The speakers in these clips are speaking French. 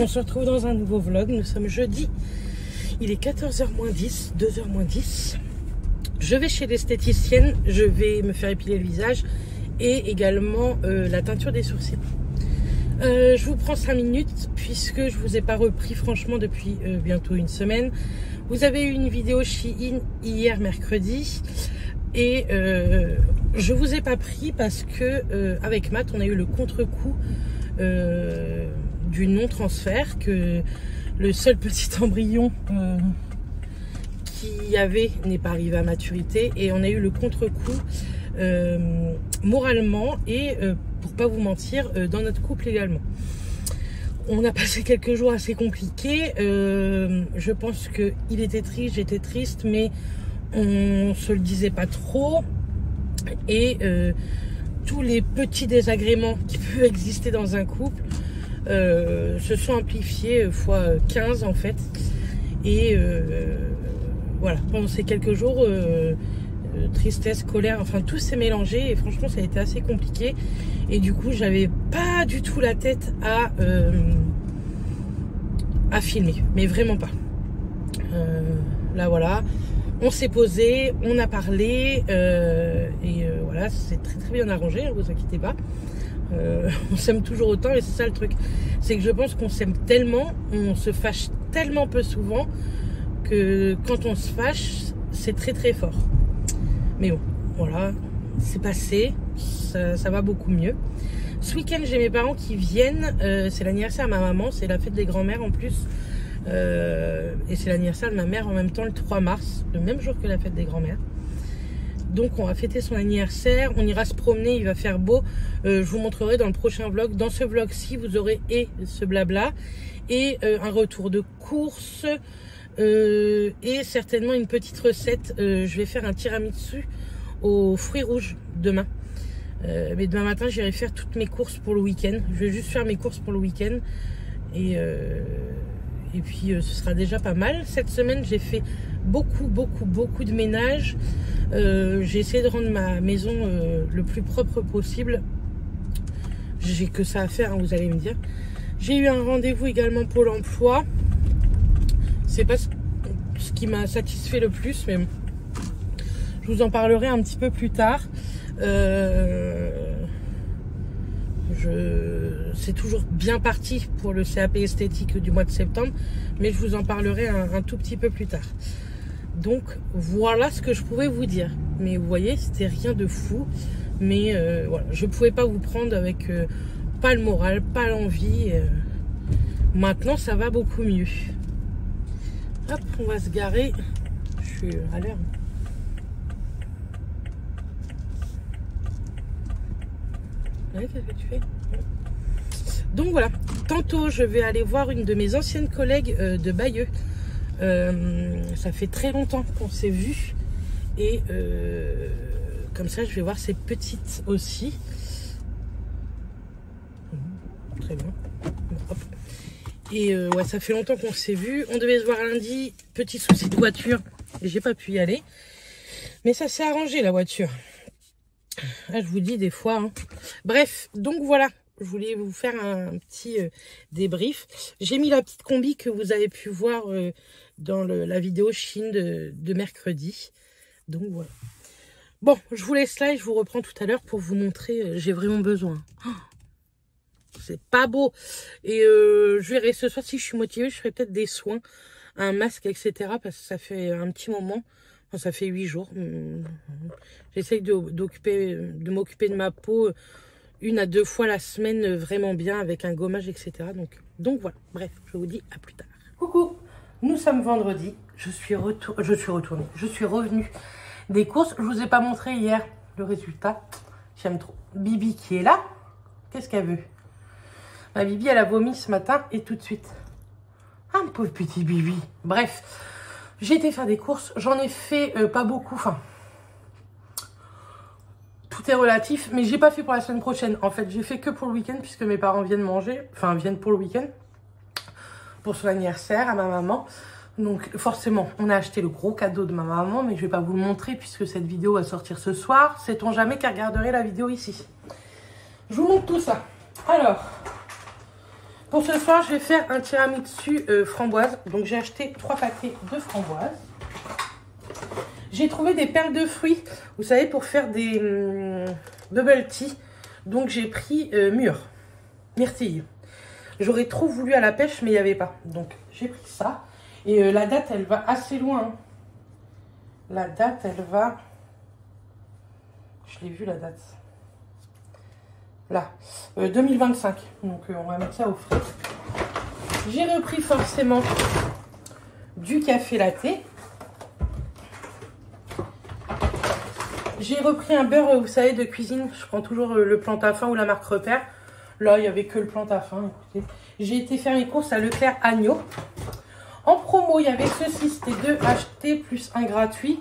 On se retrouve dans un nouveau vlog. Nous sommes jeudi. Il est 14h moins 10, 2h moins 10. Je vais chez l'esthéticienne. Je vais me faire épiler le visage et également la teinture des sourcils. Je vous prends 5 minutes puisque je vous ai pas repris franchement depuis bientôt une semaine. Vous avez eu une vidéo Shein hier mercredi et je vous ai pas pris parce que avec Matt on a eu le contre-coup du non-transfert, que le seul petit embryon qu'il y avait n'est pas arrivé à maturité, et on a eu le contre-coup moralement et pour pas vous mentir dans notre couple également. On a passé quelques jours assez compliqués. Je pense qu'il était triste, j'étais triste, mais on se le disait pas trop. Et tous les petits désagréments qui peuvent exister dans un couple se sont amplifiés fois 15 en fait. Et voilà, pendant ces quelques jours, tristesse, colère, enfin tout s'est mélangé et franchement ça a été assez compliqué. Et du coup j'avais pas du tout la tête à filmer, mais vraiment pas. Là voilà, on s'est posé, on a parlé et voilà, c'est très bien arrangé, ne vous inquiétez pas. On s'aime toujours autant et c'est ça le truc, c'est que je pense qu'on s'aime tellement, on se fâche tellement peu souvent que quand on se fâche c'est très fort. Mais bon, voilà, c'est passé, ça va beaucoup mieux. Ce week-end, j'ai mes parents qui viennent, c'est l'anniversaire de ma maman, c'est la fête des grands-mères en plus. Et c'est l'anniversaire de ma mère en même temps, le 3 mars, le même jour que la fête des grands-mères. Donc on va fêter son anniversaire, on ira se promener, il va faire beau. Je vous montrerai dans le prochain vlog. Dans ce vlog-ci, vous aurez et ce blabla, et un retour de course, et certainement une petite recette. Je vais faire un tiramisu aux fruits rouges demain. Mais demain matin j'irai faire toutes mes courses pour le week-end. Je vais juste faire mes courses pour le week-end. Et puis ce sera déjà pas mal. Cette semaine j'ai fait beaucoup de ménage. J'ai essayé de rendre ma maison le plus propre possible. J'ai que ça à faire, hein, vous allez me dire. J'ai eu un rendez-vous également pour l'emploi. C'est pas ce qui m'a satisfait le plus, mais je vous en parlerai un petit peu plus tard. C'est toujours bien parti pour le CAP esthétique du mois de septembre, mais je vous en parlerai un tout petit peu plus tard. Donc voilà ce que je pouvais vous dire. Mais vous voyez, c'était rien de fou. Mais voilà, je pouvais pas vous prendre avec pas le moral, pas l'envie. Maintenant, ça va beaucoup mieux. Hop, on va se garer. Je suis à l'heure. Ouais, qu'est-ce que tu fais? Donc voilà, tantôt je vais aller voir une de mes anciennes collègues de Bayeux. Ça fait très longtemps qu'on s'est vus. Et comme ça, je vais voir ces petites aussi. Très bien. Hop. Et ouais, ça fait longtemps qu'on s'est vus. On devait se voir lundi. Petit souci de voiture. Et j'ai pas pu y aller. Mais ça s'est arrangé, la voiture. Ah, je vous dis des fois. Hein. Bref, donc voilà. Je voulais vous faire un petit débrief. J'ai mis la petite combi que vous avez pu voir dans la vidéo Shein de mercredi. Donc voilà. Bon, je vous laisse là et je vous reprends tout à l'heure pour vous montrer. J'ai vraiment besoin. Oh, c'est pas beau. Et je verrai ce soir si je suis motivée. Je ferai peut-être des soins, un masque, etc. Parce que ça fait un petit moment. Enfin, ça fait 8 jours. J'essaye de m'occuper de ma peau 1 à 2 fois la semaine vraiment bien avec un gommage, etc. Donc voilà. Bref, je vous dis à plus tard. Coucou, nous sommes vendredi. Je suis revenue des courses. Je vous ai pas montré hier le résultat. J'aime trop. Bibi qui est là. Qu'est-ce qu'elle veut? Ma Bibi, elle a vomi ce matin et tout de suite. Ah, mon pauvre petit Bibi. Bref, j'ai été faire des courses. J'en ai fait pas beaucoup. Enfin, tout est relatif. Mais j'ai pas fait pour la semaine prochaine. En fait, j'ai fait que pour le week-end puisque mes parents viennent manger. Enfin, viennent pour le week-end. Pour son anniversaire à ma maman. Donc forcément, on a acheté le gros cadeau de ma maman, mais je vais pas vous le montrer puisque cette vidéo va sortir ce soir. Sait-on jamais qu'elle regarderait la vidéo ici. Je vous montre tout ça. Alors, Pour ce soir, je vais faire un tiramisu framboise. Donc, j'ai acheté 3 paquets de framboises. J'ai trouvé des perles de fruits, vous savez, pour faire des bubble tea. Donc, j'ai pris myrtille. J'aurais trop voulu à la pêche, mais il n'y avait pas. Donc, j'ai pris ça. Et la date, elle va assez loin. Hein. La date, elle va... Je l'ai vu, la date. Là, 2025. Donc, on va mettre ça au frais. J'ai repris forcément du café latte. J'ai repris un beurre, vous savez, de cuisine. Je prends toujours le Plantafin ou la marque Repère. Là, il n'y avait que le Plantafin, écoutez. J'ai été faire mes courses à Leclerc Agneau. En promo, il y avait ceci, c'était 2 achetés plus 1 gratuit.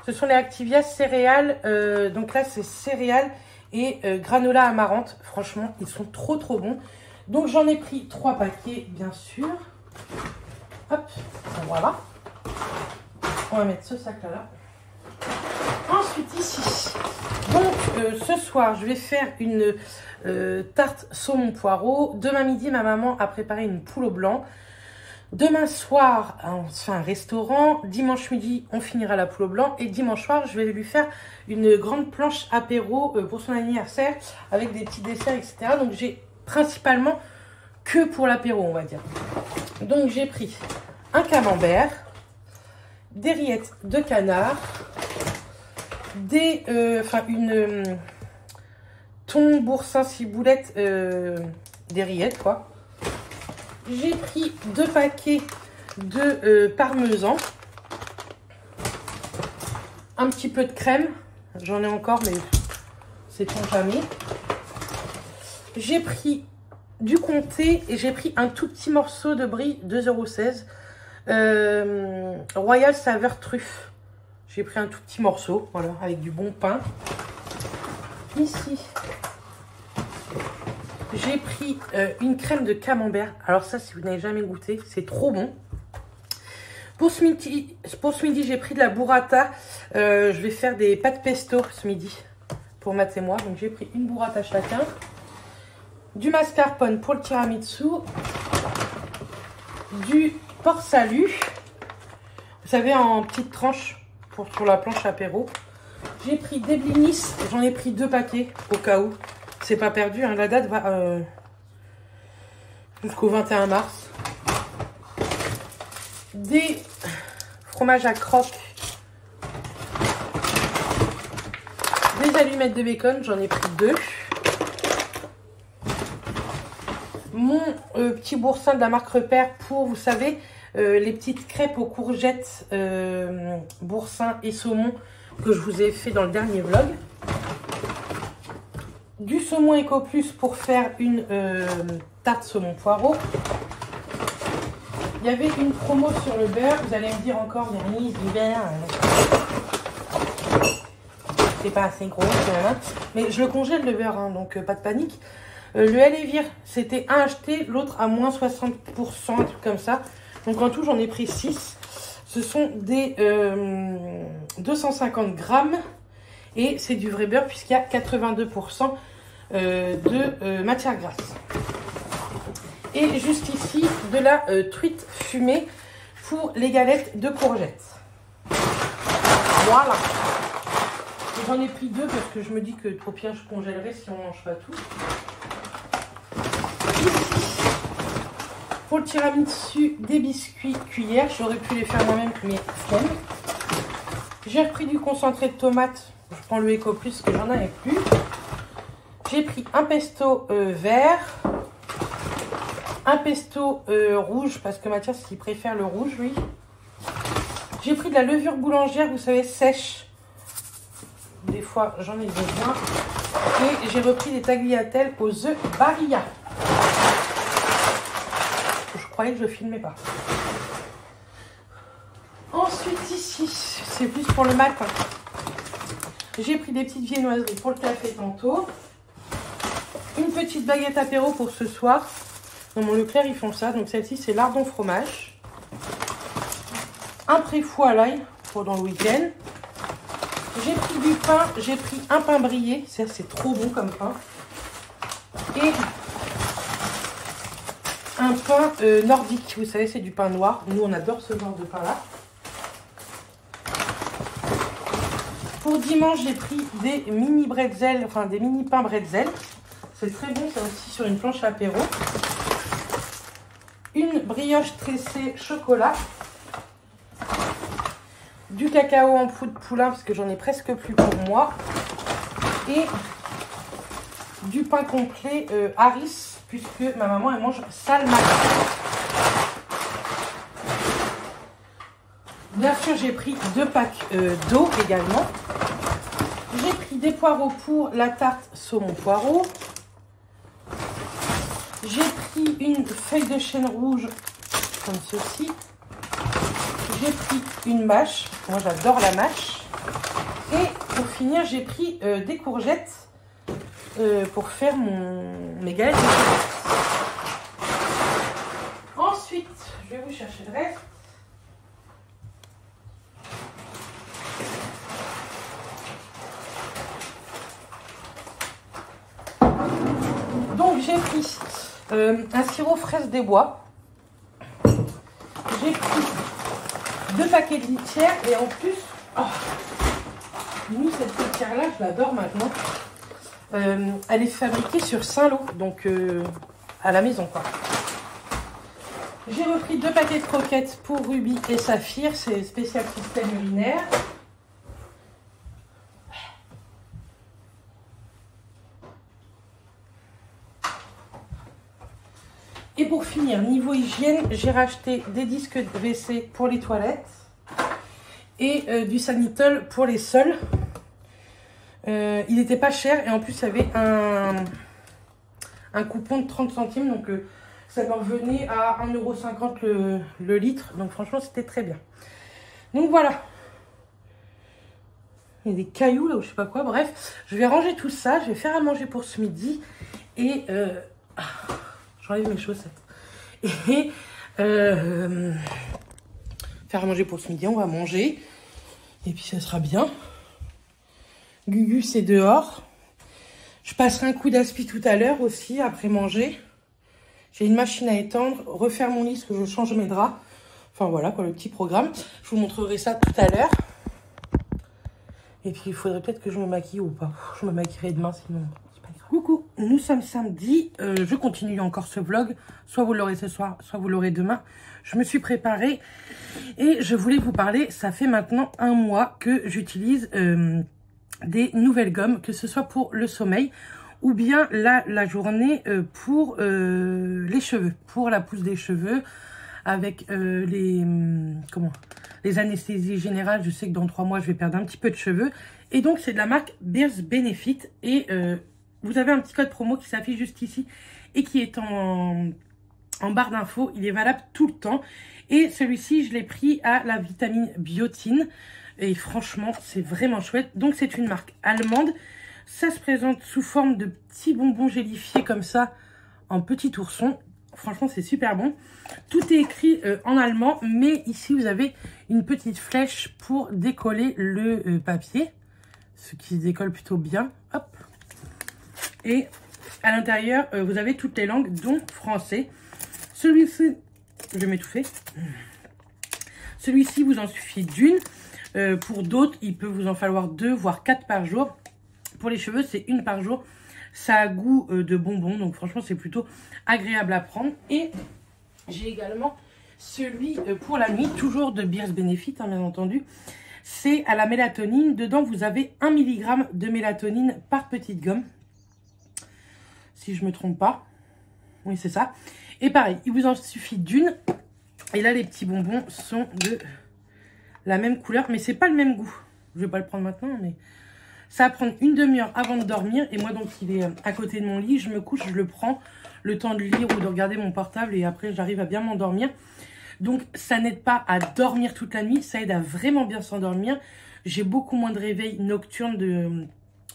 Ce sont les Activia céréales. Donc là, c'est céréales et granola amarante. Franchement, ils sont trop bons. Donc, j'en ai pris 3 paquets, bien sûr. Hop, voilà. On va mettre ce sac-là. Ensuite, ici. Donc, ce soir, je vais faire une tarte saumon poireau. Demain midi, ma maman a préparé une poule au blanc. Demain soir, on se fait un restaurant. Dimanche midi, on finira la poule au blanc. Et dimanche soir, je vais lui faire une grande planche apéro pour son anniversaire avec des petits desserts, etc. Donc, j'ai principalement que pour l'apéro, on va dire. Donc, j'ai pris un camembert, des rillettes de canard, une thon, boursin, ciboulette, des rillettes, quoi. J'ai pris 2 paquets de parmesan. Un petit peu de crème. J'en ai encore, mais c'est pour jamais. J'ai pris du comté et j'ai pris un tout petit morceau de brie, 2,16 €. Royal saveur truffe. J'ai pris un tout petit morceau, voilà, avec du bon pain. Ici, j'ai pris une crème de camembert. Alors ça, si vous n'avez jamais goûté, c'est trop bon. Pour ce midi, j'ai pris de la burrata. Je vais faire des pâtes pesto ce midi pour Matt et moi. Donc j'ai pris une burrata chacun. Du mascarpone pour le tiramisu. Du porc salut. Vous savez, en petites tranches pour la planche apéro. J'ai pris des blinis. J'en ai pris 2 paquets au cas où. C'est pas perdu, hein. La date va jusqu'au 21 mars. Des fromages à croque. Des allumettes de bacon, j'en ai pris 2. Mon petit boursin de la marque Repère pour, vous savez, les petites crêpes aux courgettes, boursin et saumon que je vous ai fait dans le dernier vlog. Du saumon Eco Plus pour faire une tarte saumon poireau. Il y avait une promo sur le beurre. Vous allez me dire encore, Mélanie, du beurre. C'est pas assez gros, hein. Mais je le congèle le beurre, hein, donc pas de panique. Le Elévir, c'était un acheté, l'autre à moins 60%, un truc comme ça. Donc en tout, j'en ai pris 6. Ce sont des 250 grammes. Et c'est du vrai beurre puisqu'il y a 82% de matière grasse. Et juste ici, de la truite fumée pour les galettes de courgettes. Voilà. J'en ai pris 2 parce que je me dis que trop bien je congèlerai si on ne mange pas tout. Ici, pour le tiramisu, des biscuits cuillères. J'aurais pu les faire moi-même, mais flemme. J'ai repris du concentré de tomate. Je prends le Eco Plus que j'en avais plus. J'ai pris un pesto vert. Un pesto rouge parce que Mathias il préfère le rouge, lui. J'ai pris de la levure boulangère, vous savez, sèche. Des fois, j'en ai besoin. Et j'ai repris des tagliatelles aux œufs Barilla. Je croyais que je ne filmais pas. Ensuite, ici, c'est plus pour le matin. J'ai pris des petites viennoiseries pour le café tantôt. Une petite baguette apéro pour ce soir. Dans mon Leclerc, ils font ça. Donc celle-ci, c'est lardon fromage. Un préfou à l'ail pour dans le week-end. J'ai pris du pain. J'ai pris un pain brilé. Ça, c'est trop bon comme pain. Et un pain nordique. Vous savez, c'est du pain noir. Nous, on adore ce genre de pain-là. Pour dimanche, j'ai pris des mini bretzels, enfin des mini pains bretzel. C'est très bon, ça aussi sur une planche à apéro. Une brioche tressée chocolat. Du cacao en poudre poulain, parce que j'en ai presque plus pour moi. Et du pain complet Harris, puisque ma maman, elle mange ça le matin. Bien sûr, j'ai pris 2 packs d'eau également. J'ai pris des poireaux pour la tarte saumon poireau. J'ai pris une feuille de chêne rouge comme ceci. J'ai pris une mâche. Moi, j'adore la mâche. Et pour finir, j'ai pris des courgettes pour faire mes galettes. Ensuite, je vais vous chercher le reste. Donc, j'ai pris un sirop fraise des bois. J'ai pris 2 paquets de litière et en plus, nous, cette litière-là, je l'adore maintenant. Elle est fabriquée sur Saint-Lô, donc à la maison, quoi. J'ai repris 2 paquets de croquettes pour Ruby et Saphir, c'est spécial système urinaire. Et pour finir, niveau hygiène, j'ai racheté des disques de WC pour les toilettes et du Sanitol pour les sols. Il n'était pas cher et en plus, il y avait un coupon de 30 centimes. Donc, ça me revenait à 1,50 € le litre. Donc, franchement, c'était très bien. Donc, voilà. Il y a des cailloux là ou je sais pas quoi. Bref, je vais ranger tout ça. Je vais faire à manger pour ce midi. Et... j'enlève mes chaussettes. Et faire à manger pour ce midi, on va manger. Et puis ça sera bien. Gugu, c'est dehors. Je passerai un coup d'aspi tout à l'heure aussi, après manger. J'ai une machine à étendre, refaire mon lit, parce que je change mes draps. Enfin voilà, quoi, le petit programme. Je vous montrerai ça tout à l'heure. Et puis il faudrait peut-être que je me maquille ou pas. Je me maquillerai demain, sinon... Coucou, nous sommes samedi, je continue encore ce vlog, soit vous l'aurez ce soir, soit vous l'aurez demain. Je me suis préparée et je voulais vous parler, ça fait maintenant 1 mois que j'utilise des nouvelles gommes, que ce soit pour le sommeil ou bien la journée pour les cheveux, pour la pousse des cheveux avec les anesthésies générales. Je sais que dans 3 mois je vais perdre un petit peu de cheveux et donc c'est de la marque Bears Benefit et... vous avez un petit code promo qui s'affiche juste ici et qui est en barre d'infos. Il est valable tout le temps. Et celui-ci, je l'ai pris à la vitamine biotine. Et franchement, c'est vraiment chouette. Donc, c'est une marque allemande. Ça se présente sous forme de petits bonbons gélifiés comme ça, en petit ourson. Franchement, c'est super bon. Tout est écrit en allemand. Mais ici, vous avez une petite flèche pour décoller le papier. Ce qui se décolle plutôt bien. Hop. Et à l'intérieur, vous avez toutes les langues, dont français. Celui-ci, je vais m'étouffer. Celui-ci, vous en suffit d'une. Pour d'autres, il peut vous en falloir 2, voire 4 par jour. Pour les cheveux, c'est 1 par jour. Ça a goût de bonbon, donc franchement, c'est plutôt agréable à prendre. Et j'ai également celui pour la nuit, toujours de Bears Benefit, hein, bien entendu. C'est à la mélatonine. Dedans, vous avez 1 mg de mélatonine par petite gomme. Si je me trompe pas. Oui, c'est ça. Et pareil, il vous en suffit d'une. Et là, les petits bonbons sont de la même couleur. Mais c'est pas le même goût. Je vais pas le prendre maintenant, mais ça va prendre 1 demi-heure avant de dormir. Et moi, donc, il est à côté de mon lit. Je me couche, je le prends. Le temps de lire ou de regarder mon portable. Et après, j'arrive à bien m'endormir. Donc, ça n'aide pas à dormir toute la nuit. Ça aide à vraiment bien s'endormir. J'ai beaucoup moins de réveil nocturne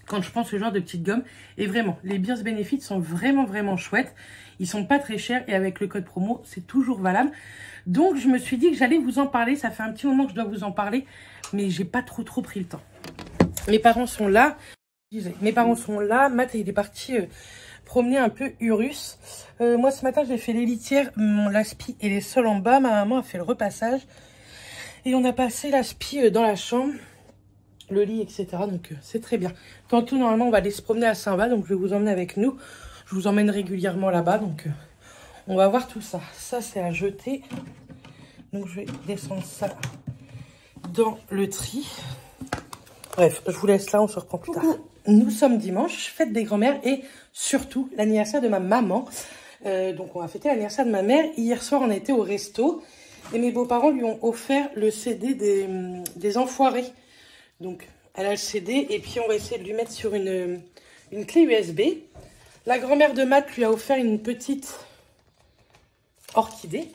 quand je prends ce genre de petites gommes. Et vraiment, les Bears Benefit sont vraiment chouettes. Ils sont pas très chers et avec le code promo, c'est toujours valable. Donc, je me suis dit que j'allais vous en parler. Ça fait un petit moment que je dois vous en parler, mais j'ai pas trop pris le temps. Mes parents sont là. Matt, il est parti promener un peu Urus. Moi ce matin j'ai fait les litières, mon l'aspi et les sols en bas. Ma maman a fait le repassage et on a passé l'aspi dans la chambre, le lit, etc. Donc c'est très bien. Tantôt normalement on va aller se promener à Saint-Va, donc je vais vous emmener avec nous. Je vous emmène régulièrement là-bas, donc on va voir tout ça. Ça c'est à jeter, donc je vais descendre ça dans le tri. Bref, je vous laisse là, on se reprend plus tard. Nous sommes dimanche, fête des grands-mères et surtout l'anniversaire de ma maman. Donc on va fêter l'anniversaire de ma mère. Hier soir on était au resto et mes beaux-parents lui ont offert le CD des Enfoirés. Donc elle a le CD et puis on va essayer de lui mettre sur une clé USB. La grand-mère de Matt lui a offert une petite orchidée.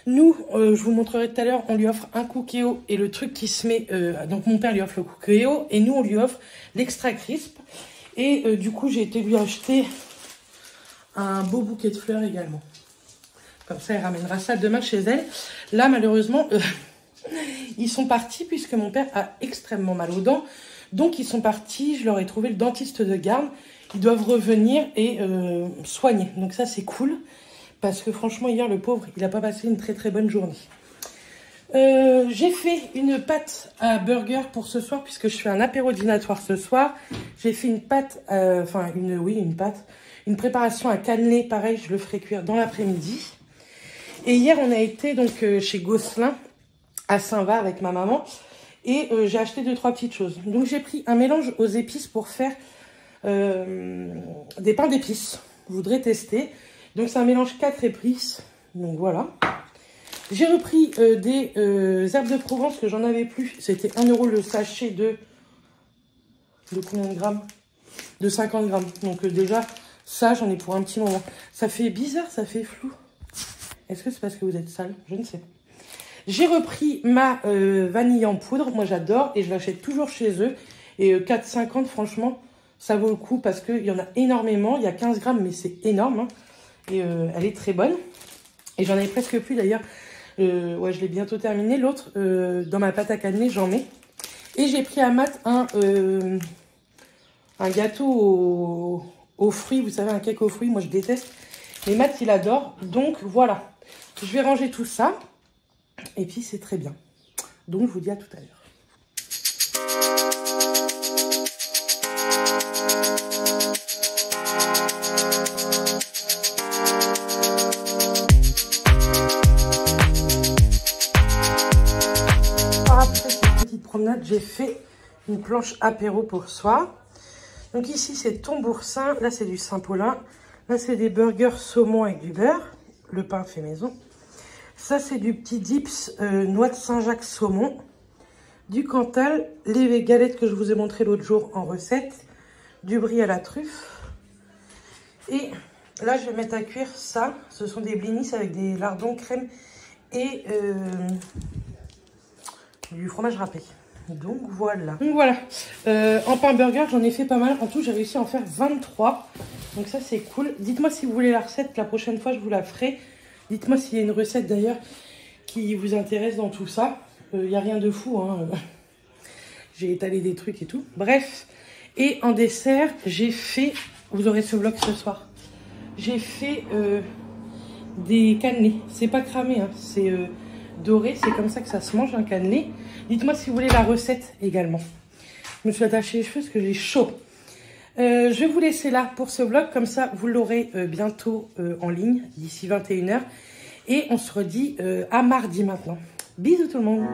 Nous, je vous montrerai tout à l'heure, on lui offre un Cookéo et le truc qui se met... donc mon père lui offre le Cookéo et nous on lui offre l'extra crisp. Et du coup j'ai été lui acheter un beau bouquet de fleurs également. Comme ça elle ramènera ça demain chez elle. Là malheureusement, ils sont partis puisque mon père a extrêmement mal aux dents. Donc ils sont partis, je leur ai trouvé le dentiste de garde. Ils doivent revenir et soigner. Donc ça c'est cool. Parce que franchement, hier, le pauvre, il n'a pas passé une très très bonne journée. J'ai fait une pâte à burger pour ce soir, puisque je fais un apéro dînatoire ce soir. J'ai fait une pâte, une pâte. Une préparation à cannelé, pareil, je le ferai cuire dans l'après-midi. Et hier, on a été donc chez Gosselin, à Saint-Va, avec ma maman. Et j'ai acheté 2-3 petites choses. Donc j'ai pris un mélange aux épices pour faire des pains d'épices. Je voudrais tester. Donc c'est un mélange 4 épices, donc voilà. J'ai repris des herbes de Provence que j'en avais plus. C'était 1 € le sachet de combien de grammes? De 50 grammes. Donc déjà, ça j'en ai pour un petit moment. Ça fait bizarre, ça fait flou. Est-ce que c'est parce que vous êtes sale? Je ne sais pas. J'ai repris ma vanille en poudre. Moi j'adore et je l'achète toujours chez eux. Et 4,50 franchement, ça vaut le coup parce qu'il y en a énormément. Il y a 15 grammes mais c'est énorme, hein. Et elle est très bonne. Et j'en ai presque plus d'ailleurs. Ouais, je l'ai bientôt terminé. L'autre, dans ma pâte à cannelé, j'en mets. Et j'ai pris à Matt un gâteau aux fruits. Vous savez, un cake aux fruits. Moi, je déteste. Mais Matt, il adore. Donc, voilà. Je vais ranger tout ça. Et puis, c'est très bien. Donc, je vous dis à tout à l'heure. Promenade, j'ai fait une planche apéro pour soi. Donc ici c'est thon boursin, là c'est du Saint-Paulin, là c'est des burgers saumon avec du beurre, le pain fait maison. Ça c'est du petit dips noix de Saint-Jacques saumon, du Cantal, les galettes que je vous ai montré l'autre jour en recette, du brie à la truffe. Et là je vais mettre à cuire ça, ce sont des blinis avec des lardons, crème et du fromage râpé. Donc voilà. En pain burger, j'en ai fait pas mal. En tout, j'ai réussi à en faire 23. Donc ça, c'est cool. Dites-moi si vous voulez la recette. La prochaine fois, je vous la ferai. Dites-moi s'il y a une recette d'ailleurs qui vous intéresse dans tout ça. Il n'y a rien de fou, hein. J'ai étalé des trucs et tout. Bref. Et en dessert, j'ai fait... Vous aurez ce vlog ce soir. J'ai fait des cannelés. C'est pas cramé, hein. C'est... doré, c'est comme ça que ça se mange un cannelé. Dites-moi si vous voulez la recette également. Je me suis attachée les cheveux parce que j'ai chaud. Je vais vous laisser là pour ce vlog, comme ça vous l'aurez bientôt en ligne, d'ici 21 h. Et on se redit à mardi maintenant. Bisous tout le monde.